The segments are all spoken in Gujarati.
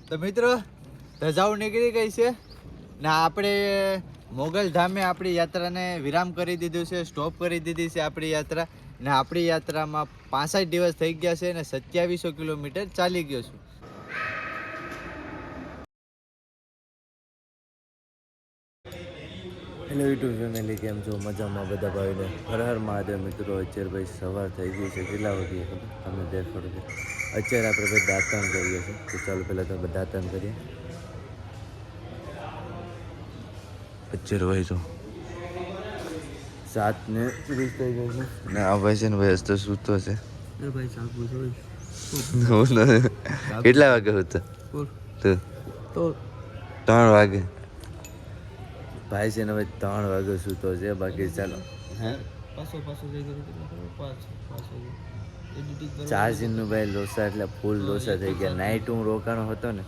તો મિત્રો ધજાઓ નીકળી ગઈ છે ને આપણે મોગલ ધામે આપણી યાત્રાને વિરામ કરી દીધું છે, સ્ટોપ કરી દીધી છે આપણી યાત્રા ને આપણી યાત્રામાં 65 દિવસ થઈ ગયા છે ને 2700 કિલોમીટર ચાલી ગયો છું. હેલો યુટ્યુબ ફેમિલી, કેમ છો? મજામાં બધા ભાઈને હર હર મહાદેવ. મિત્રો અત્યારે ભાઈ સવાર થઈ ગઈ છે, કેટલા વાગે ખબર તમને દેખાડો છે. અત્યારે આપણે ભાઈ દાંતણ કરીએ છીએ, તો ચાલો પહેલાં તો આપણે દાંતણ કરીએ. અત્યારે ભાઈ જો 7:30 થઈ ગઈ છે ને આ ભાઈ છે ને ભાઈ હસ્તો સૂતો છે. કેટલા વાગે હતો તો 3 વાગે ભાઈ છે ને ભાઈ 3 વાગે સૂતો છે. બાકી ચાલો ચાર્જિંગનું ભાઈ લોસા એટલે ફૂલ લોસા થઈ ગયા. નાઇટ હું રોકાણો હતો ને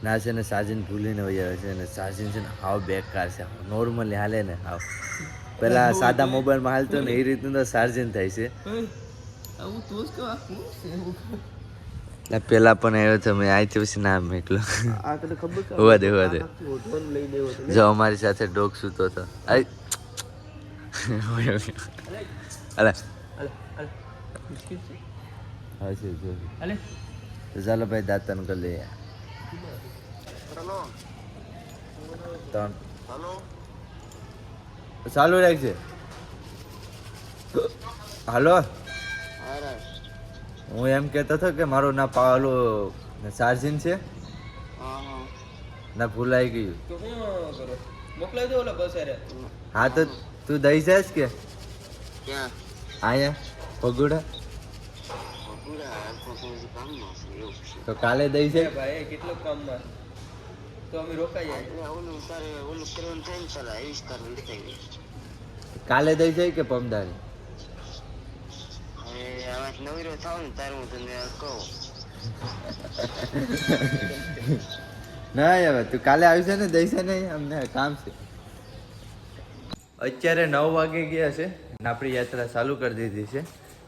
ના છે ને ચાર્જિંગ ભૂલીને વહી આવે છે ને ચાર્જિંગ છે ને હાવ બેકાર છે. નોર્મલી હાલે ને હાવ પેલા સાદા મોબાઈલમાં હાલતો ને એ રીતનું તો ચાર્જિંગ થાય છે. પેલા પણ આવ્યો તો મેં આથી પછી નામ એકલો હોવા દે જો અમારી સાથે ડોગ સૂતો હતો. ચાલો ભાઈ દાંતન કરી લઈએ. ચાલુ રાખજે. હાલો, હું એમ કહેતો હતો કે મારું ના પાલું ચાર્જિંગ છે ના ભૂલાઈ ગયું. હા તો તું દઈ જાય કે અહીંયા પગુડા તો કાલે દઈ છે. કેટલો કામમાં તો અમે રોકાઈ કાલે દઈ જાય કે પમદારી નવીરો થાવ ને તારે હું તને કહું. ના હવે તું કાલે આવી છે ને દઈ છે ને અમને કામ છે. અત્યારે 9 વાગે ગયા છે ને આપણી યાત્રા ચાલુ કરી દીધી છે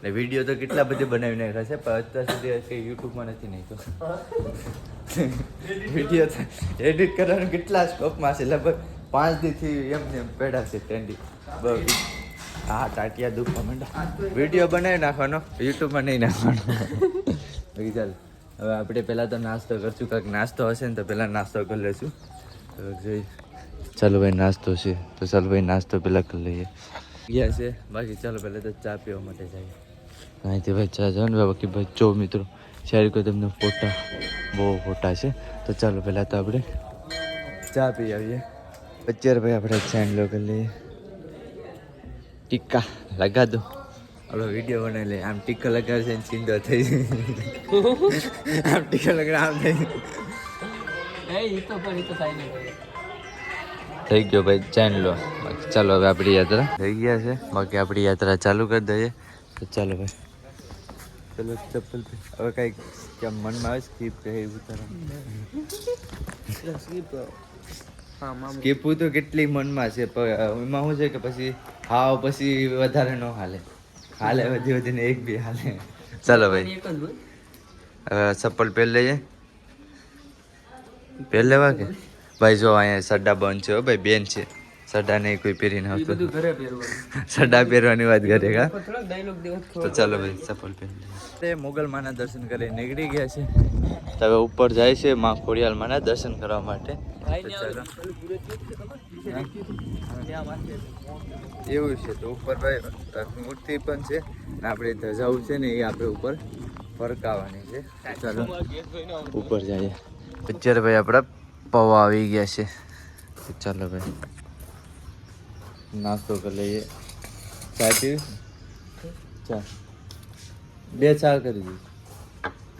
ને વિડીયો તો કેટલા બધી બનાવી નાખ્યા છે પણ અત્યાર સુધી કંઈ યુટ્યુબમાં નથી નાખ્યો. વિડીયો એડિટ કરવાનું કેટલા સ્કોપમાં છે, લગભગ 5 દીથી એમને એમ પેડા છે ટ્રેન્ડિંગ. હા ટાટિયા દુખવા માંડા. વિડીયો બનાવી નાખવાનો, યુટ્યુબમાં નહીં નાખવાનો. બાકી ચાલ હવે આપણે પહેલાં તો નાસ્તો કરશું. કાંઈક નાસ્તો હશે ને તો પહેલાં નાસ્તો કરી લઈશું. જોઈ ચાલો ભાઈ નાસ્તો છે તો ચાલો ભાઈ નાસ્તો પહેલાં કરી લઈએ. ગયા છે બાકી ચાલો પહેલાં તો ચા પીવા માટે જઈએ. અહીંથી ભાઈ ચા જાઓ ને. બાકી ભાઈ જો મિત્રો શેર કરી તમને ફોટા બહુ ફોટા છે તો ચાલો પહેલાં તો આપણે ચા પી આવીએ. અત્યારે ભાઈ આપણે ચાંદલો કરી લઈએ. ટીક્કા લગા દો. હલો વિડીયો બનાવી લે. આમ ટીક્કો લગાવશે ને ચીંદો થઈ આમ ટીક્કો લગાવ આમ થઈ ગયો ભાઈ ચાંદલો. બાકી ચાલો હવે આપણી યાત્રા થઈ ગયા છે. બાકી આપણી યાત્રા ચાલુ કરી દઈએ તો ચાલો ભાઈ. ચલો ચપ્પલ હવે કંઈક કેમ મનમાં આવે સ્કીપ કહે સ્કીપું તો કેટલી મનમાં છે પણ એમાં શું છે કે પછી હાવ પછી વધારે ન હાલે. હાલે વધી વધીને એક બી હાલે. ચાલો ભાઈ ચપ્પલ પહેર લઈએ. પહેર લેવા કે ભાઈ જો અહીંયા સડા બંધ છે ભાઈ. બેન છે સડા નહીં કોઈ પહેરીને આવતું. સડા પહેરવાની વાત કરે કા. તો ચાલો ભાઈ ચપ્પલ પહેર લઈએ. મોગલ માના દર્શન કરી નીકળી ગયા છે. તો હવે ઉપર જાય છે માં ખોડિયાલ માના દર્શન કરવા માટે. એવું છે તો ઉપર ભાઈ મૂર્તિ પણ છે ને આપણે ધજાઓ છે ને એ આપણે ઉપર ફરકાવાની છે. ચાલો ઉપર જઈએ. અત્યારે ભાઈ આપણા પૌવા આવી ગયા છે. ચાલો ભાઈ નાસ્તો કરી લઈએ. ચા પીવી? ચા 2 ચા કરી દઈએ.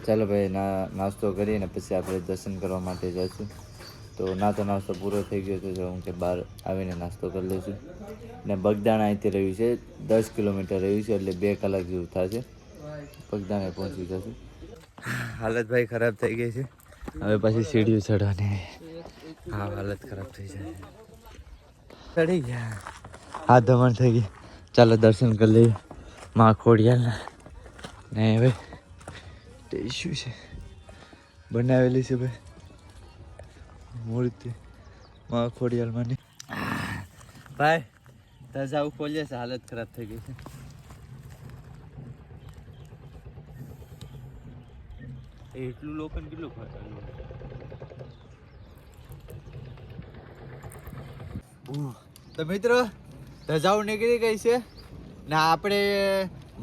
ચાલો ભાઈ નાસ્તો કરીને પછી આપણે દર્શન કરવા માટે જઈશું. તો નાસ્તો પૂરો થઈ ગયો તો હું કે બહાર આવીને નાસ્તો કરી લઈશું. ને બગદાણા અહીંથી રહ્યું છે 10 કિલોમીટર રહ્યું છે એટલે 2 કલાક જેવું થશે. બગદાણે પહોંચી જશું. હાલત ભાઈ ખરાબ થઈ ગઈ છે. હવે પછી સીડીઓ ચડવાની. હા હાલત ખરાબ થઈ જાય. ચડી ગયા હાથ ધમણ થઈ ગઈ. ચાલો દર્શન કરી લઈએ માં ખોડિયાલના ને હવે ટેસ્યુ છે બનાવેલી છે ભાઈ મૂર્તિ માં ખોડિયાલમાંની ભાઈ ધજા ખોલીએ છે હાલત ખરાબ થઈ ગઈ છે એટલું લોકોને કેટલું ખાતા તો મિત્રો ધજાઓ નીકળી ગઈ છે ને આપણે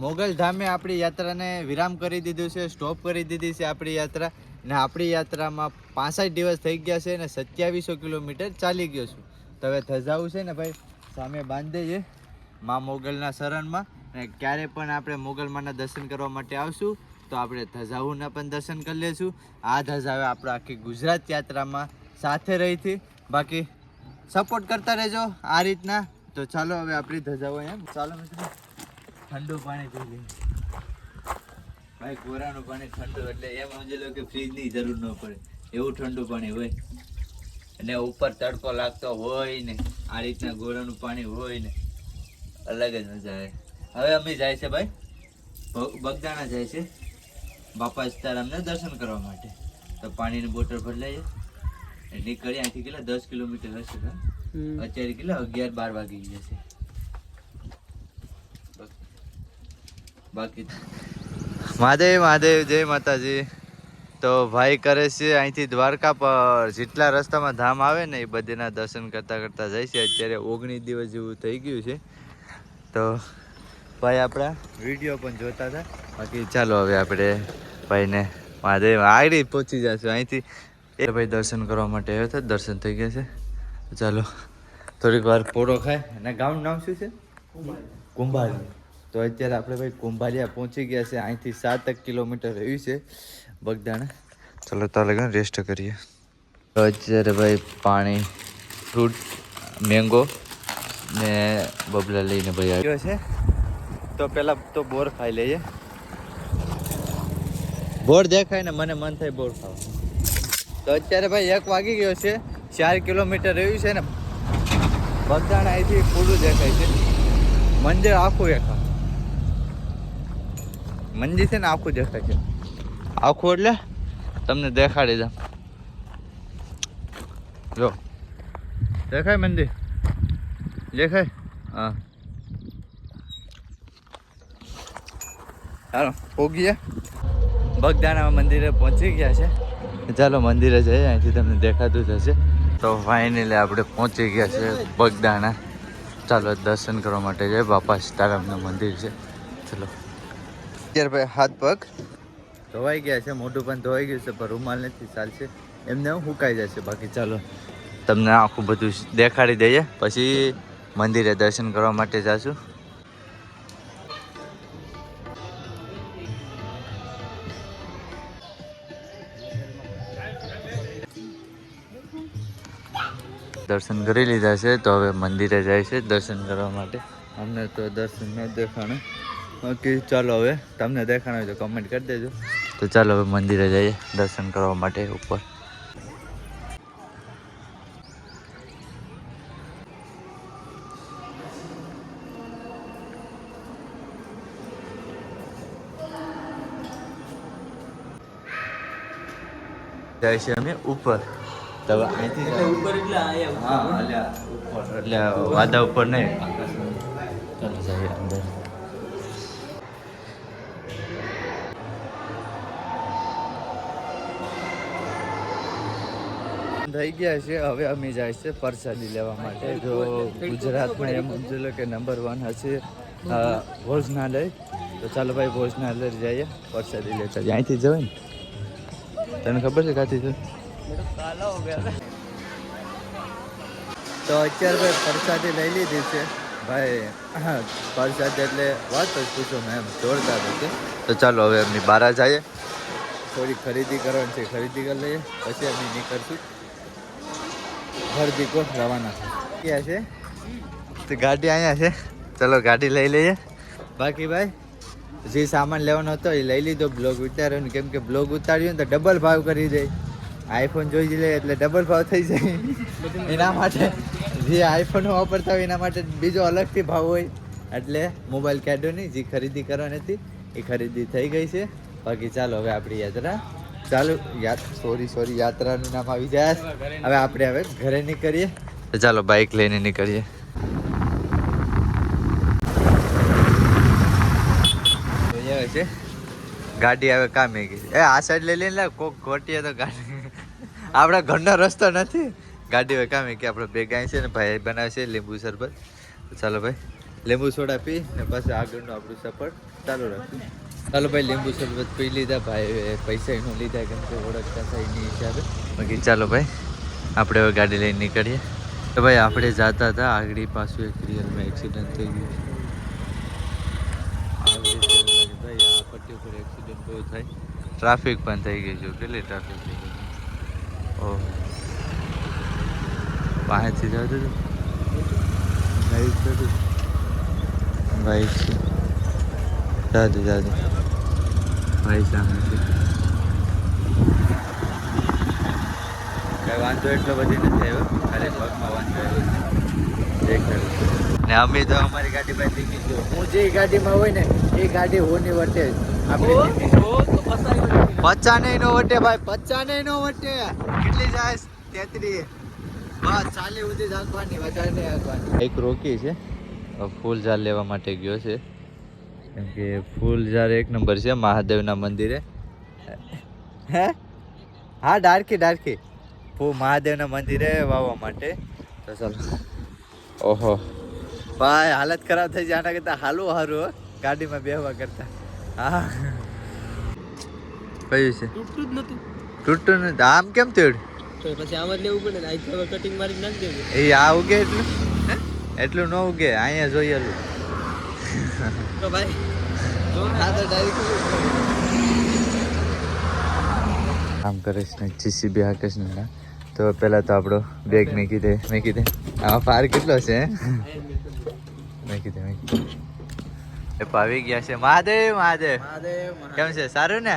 મોગલ ધામે આપણી યાત્રાને વિરામ કરી દીધું છે સ્ટોપ કરી દીધી છે આપણી યાત્રા ને આપણી યાત્રામાં 65 દિવસ થઈ ગયા છે ને 2700 કિલોમીટર ચાલી ગયો છું તો હવે ધજાઓ છે ને ભાઈ સામે બાંધી દઈએ મા મોગલના શરણમાં ને ક્યારે પણ આપણે મોગલમાંના દર્શન કરવા માટે આવશું તો આપણે ધજાઓના પણ દર્શન કરી લઈશું આ ધજા હવે આપણે આખી ગુજરાત યાત્રામાં સાથે રહી હતી બાકી સપોર્ટ કરતા રહેજો આ રીતના તો ચાલો હવે આપણી ધજાઓ એમ ચાલો મિત્રો ઠંડુ પાણી પી લઈએ ભાઈ ગોરાનું પાણી ઠંડુ એટલે એમ સમજી લો કે ફ્રીજની જરૂર ન પડે એવું ઠંડુ પાણી હોય અને ઉપર તડકો લાગતો હોય ને આ રીતના ગોરાનું પાણી હોય ને અલગ જ મજા આવે હવે અમે જાય છે ભાઈ બગદાણા જાય છે બાપા સીતારામને દર્શન કરવા માટે તો પાણીની બોટલ ભરી લઈએ નીકળી અહીંથી કેટલા 10 કિલોમીટર હશે અત્યારે કેટલા 11-12 વાગી ગયા છે બાકી મહાદેવ જય માતાજી તો ભાઈ કરે છે અહીંથી દ્વારકા પર જેટલા રસ્તામાં ધામ આવે ને એ બધેના દર્શન કરતા કરતા જાય છે અત્યારે 19 દિવસ જેવું થઈ ગયું છે તો ભાઈ આપણા વિડીયો પણ જોતા હતા બાકી ચાલો હવે આપણે ભાઈને મહાદેવ આગળ પહોંચી જશું અહીંથી એ ભાઈ દર્શન કરવા માટે આવ્યો હતો દર્શન થઈ ગયા છે ચાલો થોડીક વાર પોળો ખાય અને ગામનું નામ શું છે કુંભારી તો અત્યારે આપણે ભાઈ કુંભારિયા પહોંચી ગયા છે અહીંથી 7 કિલોમીટર રહ્યું છે બગદાણા ચાલો તો લગન રેસ્ટ કરીએ તો અત્યારે ભાઈ પાણી ફ્રૂટ મેંગો ને બબલા લઈને ભાઈ આવ્યો છે તો પહેલાં તો બોર ખાઈ લઈએ બોર દેખાય ને મને મન થાય બોર ખાવા તો અત્યારે ભાઈ 1 વાગી ગયો છે 4 કિલોમીટર રહ્યું છે ને બગદાણા અહીંથી પૂરું દેખાય છે મંદિર આખું દેખાય મંદિર છે ને આખું દેખાય છે આખું એટલે તમને દેખાડી દઉં જો દેખાય મંદિર દેખાય હા ચાલો પોગીએ બગદાણા મંદિરે પહોંચી ગયા છે ચાલો મંદિરે જઈએ અહીંથી તમને દેખાતું જ હશે તો ફાઇનલી આપણે પહોંચી ગયા છે બગદાણા ચાલો દર્શન કરવા માટે જઈએ બાપા સીતારામનું મંદિર છે ચલો અત્યારે ભાઈ હાથ પગ ધોવાઈ ગયા છે મોઢું પણ ધોવાઈ ગયું છે પણ રૂમાલ નથી ચાલશે એમને સુકાઈ જશે બાકી ચાલો તમને આખું બધું દેખાડી દઈએ પછી મંદિરે દર્શન કરવા માટે જઈશું દર્શન કરી લીધા છે તો હવે મંદિરે જાય છે દર્શન કરવા માટે અમને તો દર્શન ન દેખાણે બાકી ચાલો હવે તમને દેખાણ હોય તો કમેન્ટ કરી દેજો તો ચાલો હવે મંદિરે જઈએ દર્શન કરવા માટે ઉપર જાય છે અમે ઉપર તો અહીંથી ઉપર એટલે હા ઉપર એટલે વાદા ઉપર નહીં ચાલો જઈએ અંદર થઈ ગયા છે હવે અમે જાય છે પ્રસાદી લેવા માટે જો ગુજરાતમાં એમ સમજી લો કે નંબર 1 હશે ભોજનાલય તો ચાલો ભાઈ ભોજનાલય જઈએ પ્રસાદી લેતા અહીંથી જવાય ને તને ખબર છે કાથી છે તો અત્યારે ભાઈ પ્રસાદી લઈ લીધી છે ભાઈ પ્રસાદ એટલે વાત જ પૂછો મેં એમ જોરદાર છે તો ચાલો હવે એમની બહાર જઈએ થોડી ખરીદી કરવાની છે ખરીદી કરી લઈએ પછી અમે નીકળશું ઘર દીકો રવાના ક્યાં છે તો ગાડી અહીંયા છે ચલો ગાડી લઈ લઈએ બાકી ભાઈ જે સામાન લેવાનો હતો એ લઈ લીધો બ્લોગ ઉતાર્યો ને કેમ કે બ્લોગ ઉતાર્યો ને તો ડબલ ભાવ કરી દે આઈફોન જોઈ લે એટલે ડબલ ભાવ થઈ જાય એના માટે જે આઈફોન વાપરતા હોય એના માટે બીજો અલગથી ભાવ હોય એટલે મોબાઈલ કાઢ્યો નહીં જે ખરીદી કરવાની હતી એ ખરીદી થઈ ગઈ છે બાકી ચાલો હવે આપણી યાત્રા ચાલુ સોરી યાત્રાનું નામ આવી જાય હવે આપણે હવે ઘરે નીકળીએ તો ચાલો બાઇક લઈને નીકળીએ છે ગાડી હવે કામે ગઈ એ આ સાઈડ લઈ લઈને કોક ઘોટીએ તો ગાડી આપણા ઘરનો રસ્તો નથી ગાડી હવે કામે કે આપણે બે ગાય છે ને ભાઈ બનાવે છે લીંબુ શરબત તો ચાલો ભાઈ લીંબુ સોડા પી ને પછી આગળનું આપણું સફર ચાલુ રાખીએ ચાલો ભાઈ લીંબુ શરબત પી લીધા ભાઈ પૈસા એનું લીધા કેમ કે ઓળખતા થાય એની હિસાબે બાકી ચાલો ભાઈ આપણે હવે ગાડી લઈને નીકળીએ તો ભાઈ આપણે જતા હતા આગળ પાછું એક રિયલમાં એક્સિડન્ટ થઈ ગયું ભાઈ આ પટ્ટી ઉપર એક્સિડન્ટ બહુ થાય ટ્રાફિક પણ થઈ ગઈ છે કેટલી ટ્રાફિક થઈ ગઈ ઓહ પાંચથી જતું હતું બાઈક છે જાદુ ભાઈ સામે છે કઈ વાંધો એટલો બધી નથી આવ્યો ખાલી પગમાં વાંધો આવ્યો ને અમે તો અમારી ગાડી પાસે શીખી છું હું જે ગાડીમાં હોય ને એ ગાડી હોની વટે આપણે પચ્ચા નહીં નો વટે ભાઈ પચ્ચા નહીં નો વટે કેટલી જાય 33 બસ ચાલી ઉધી રાખવાની વધારે નહીં રાખવાની એક રોકી છે ફૂલ ઝાડ લેવા માટે ગયો છે કેમ કે ફૂલ ઝાડ એક નંબર છે મહાદેવના મંદિરે હે હા ડાર્કી મહાદેવના મંદિરે વાવવા માટે તો ચાલો ઓહો ભાઈ હાલત ખરાબ થઈ જાય આના કરતા હાલું હારું ગાડીમાં બેહવા કરતા હા કયું છે તૂટતું નથી આમ કેમ થયું પછી આમ જ લેવું પડે ને આ કટિંગ મારી નાખી દેવું એ આ ઉગે એટલું ન ઉગે અહીંયા જોયેલું તો ભાઈ કામ કરીશ ને જીસીબી હાકીશ ને તો પહેલા તો આપણો બેગ મૂકી દે આમાં ફાર કેટલો છે મૂકી દે એ પાવી ગયા છે મહાદેવ કેમ છે સારું ને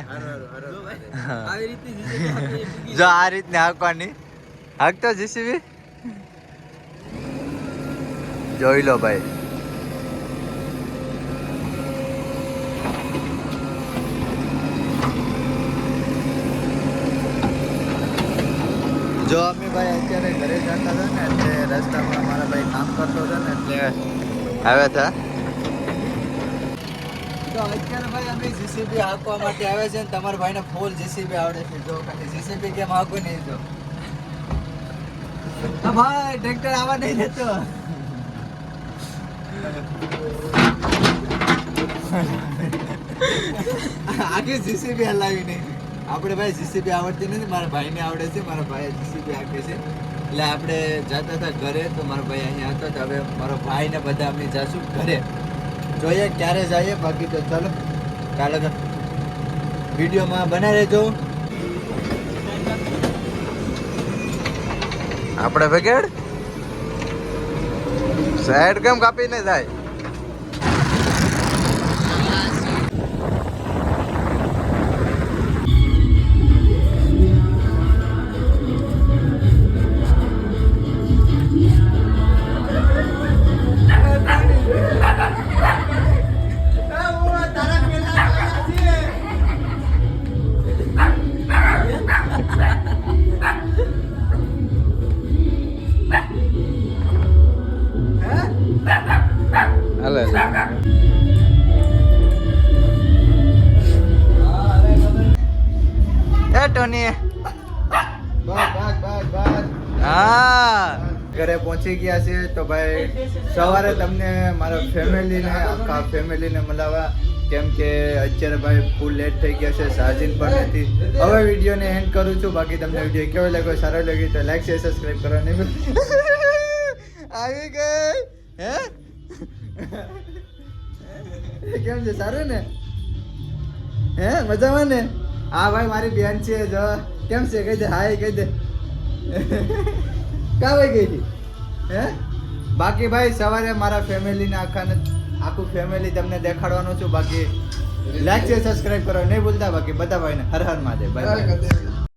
જો આ રીતને હાંકવાની હાંકતો જીસીબી જોઈ લો ભાઈ જો અમે ભાઈ અત્યારે ઘરે જતા હતા ને એટલે રસ્તામાં મારા ભાઈ કામ કરતો હતો ને એટલે આવ્યા હતા તો અત્યારે ભાઈ અમે જીસીબી હાંકવા માટે આવ્યા છે ને તમારા ભાઈને ફૂલ જીસીબી આવડે છે જો ખાલી જીસીબી કેમ હાંકવું નહીં તો ભાઈ ટ્રેક્ટર આવવા નહીં દેતો આખી જીસીબી હલાવી નહીં આપણે ભાઈ જીસીબી આવડતી નથી મારા ભાઈને આવડે છે મારા ભાઈ જીસીબી હાંકે છે એટલે આપણે જતા હતા ઘરે તો મારો ભાઈ અહીંયા હતો તો હવે મારો ભાઈ ને બધા અમે જાશું ઘરે જોઈએ ક્યારે જઈએ બાકી તો ચાલો કાલે વિડીયોમાં બના રહેજો આપણે ભેગેડ સાઈડ કેમ કાપીને જાય ઘરે પહોંચી ગયા છે તો ભાઈ સવારે તમને મારા ફેમિલીને આખા ફેમિલીને મળાવવા કેમ કે અત્યારે ભાઈ ફૂલ લેટ થઈ ગયા છે ચાર્જિંગ પણ નથી હવે વિડીયોને એન્ડ કરું છું બાકી તમને વિડીયો કેવો લાગ્યો સારો લાગ્યો તો લાઈક શેર સબસ્ક્રાઇબ કરવાની આવી ગઈ હે કેમ છે સારું ને હે મજામાં ને હા ભાઈ મારી બેન છે જો કેમ છે કહી દે હાય કહી દે કા ભાઈ ગઈ હતી હે બાકી ભાઈ સવારે મારા ફેમિલીને આખું ફેમિલી તમને દેખાડવાનું છું બાકી લાઈક છે સબસ્ક્રાઇબ કરો નહીં ભૂલતા બાકી બધા ભાઈને હર હર મહાદેવ બાય બાય